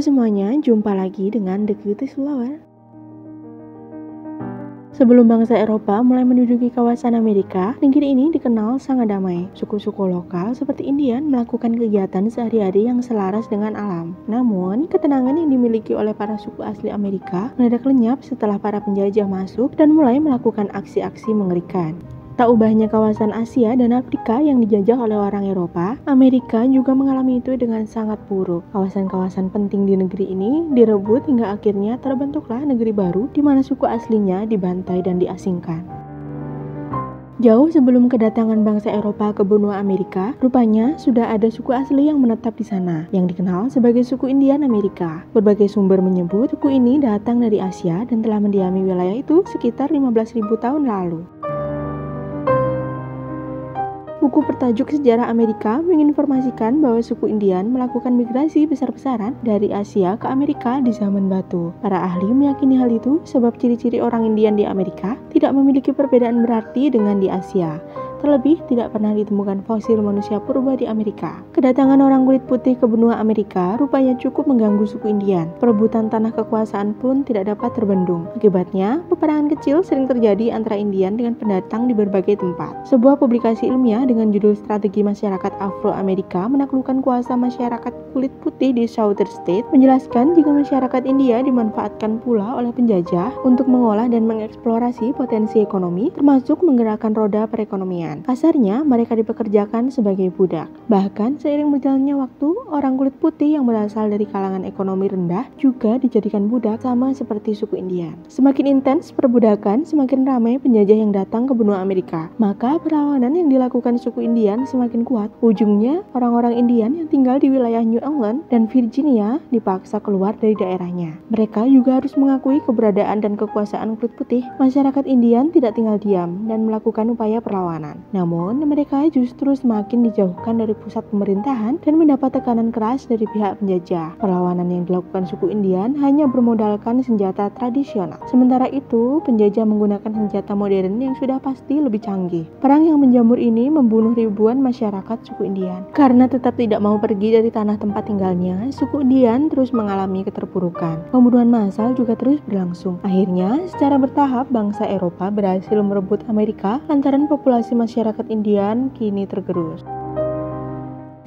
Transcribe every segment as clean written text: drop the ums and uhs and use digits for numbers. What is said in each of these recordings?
semuanya, jumpa lagi dengan The Cuties Flower. Sebelum bangsa Eropa mulai menduduki kawasan Amerika, negeri ini dikenal sangat damai. Suku-suku lokal seperti Indian melakukan kegiatan sehari-hari yang selaras dengan alam. Namun, ketenangan yang dimiliki oleh para suku asli Amerika mendadak lenyap setelah para penjajah masuk dan mulai melakukan aksi-aksi mengerikan. Tak ubahnya kawasan Asia dan Afrika yang dijajah oleh orang Eropa, Amerika juga mengalami itu dengan sangat buruk. Kawasan-kawasan penting di negeri ini direbut hingga akhirnya terbentuklah negeri baru di mana suku aslinya dibantai dan diasingkan. Jauh sebelum kedatangan bangsa Eropa ke benua Amerika, rupanya sudah ada suku asli yang menetap di sana, yang dikenal sebagai suku Indian Amerika. Berbagai sumber menyebut suku ini datang dari Asia dan telah mendiami wilayah itu sekitar 15.000 tahun lalu. Buku bertajuk Sejarah Amerika menginformasikan bahwa suku Indian melakukan migrasi besar-besaran dari Asia ke Amerika di zaman batu. Para ahli meyakini hal itu sebab ciri-ciri orang Indian di Amerika tidak memiliki perbedaan berarti dengan di Asia. Terlebih, tidak pernah ditemukan fosil manusia purba di Amerika. Kedatangan orang kulit putih ke benua Amerika rupanya cukup mengganggu suku Indian. Perebutan tanah kekuasaan pun tidak dapat terbendung. Akibatnya, peperangan kecil sering terjadi antara Indian dengan pendatang di berbagai tempat. Sebuah publikasi ilmiah dengan judul Strategi Masyarakat Afro-Amerika Menaklukkan Kuasa Masyarakat Kulit Putih di Southern State menjelaskan jika masyarakat India dimanfaatkan pula oleh penjajah untuk mengolah dan mengeksplorasi potensi ekonomi, termasuk menggerakkan roda perekonomian. Kasarnya, mereka dipekerjakan sebagai budak. Bahkan, seiring berjalannya waktu, orang kulit putih yang berasal dari kalangan ekonomi rendah juga dijadikan budak sama seperti suku Indian. Semakin intens perbudakan, semakin ramai penjajah yang datang ke benua Amerika. Maka perlawanan yang dilakukan suku Indian semakin kuat. Ujungnya, orang-orang Indian yang tinggal di wilayah New England dan Virginia dipaksa keluar dari daerahnya. Mereka juga harus mengakui keberadaan dan kekuasaan kulit putih. Masyarakat Indian tidak tinggal diam dan melakukan upaya perlawanan. Namun, mereka justru semakin dijauhkan dari pusat pemerintahan dan mendapat tekanan keras dari pihak penjajah. Perlawanan yang dilakukan suku Indian hanya bermodalkan senjata tradisional. Sementara itu, penjajah menggunakan senjata modern yang sudah pasti lebih canggih. Perang yang menjamur ini membunuh ribuan masyarakat suku Indian. Karena tetap tidak mau pergi dari tanah tempat tinggalnya, suku Indian terus mengalami keterpurukan. Pembunuhan massal juga terus berlangsung. Akhirnya, secara bertahap, bangsa Eropa berhasil merebut Amerika lantaran populasi masyarakat Indian kini tergerus.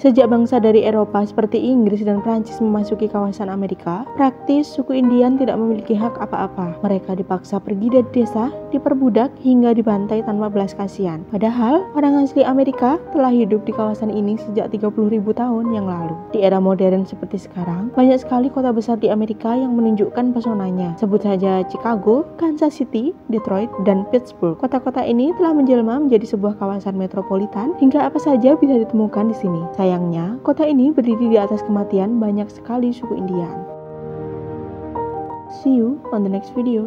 Sejak bangsa dari Eropa seperti Inggris dan Prancis memasuki kawasan Amerika, praktis suku Indian tidak memiliki hak apa-apa. Mereka dipaksa pergi dari desa, diperbudak, hingga dibantai tanpa belas kasihan. Padahal, orang asli Amerika telah hidup di kawasan ini sejak 30.000 tahun yang lalu. Di era modern seperti sekarang, banyak sekali kota besar di Amerika yang menunjukkan pesonanya. Sebut saja Chicago, Kansas City, Detroit, dan Pittsburgh. Kota-kota ini telah menjelma menjadi sebuah kawasan metropolitan hingga apa saja bisa ditemukan di sini. Sayangnya, kota ini berdiri di atas kematian banyak sekali suku Indian. See you on the next video.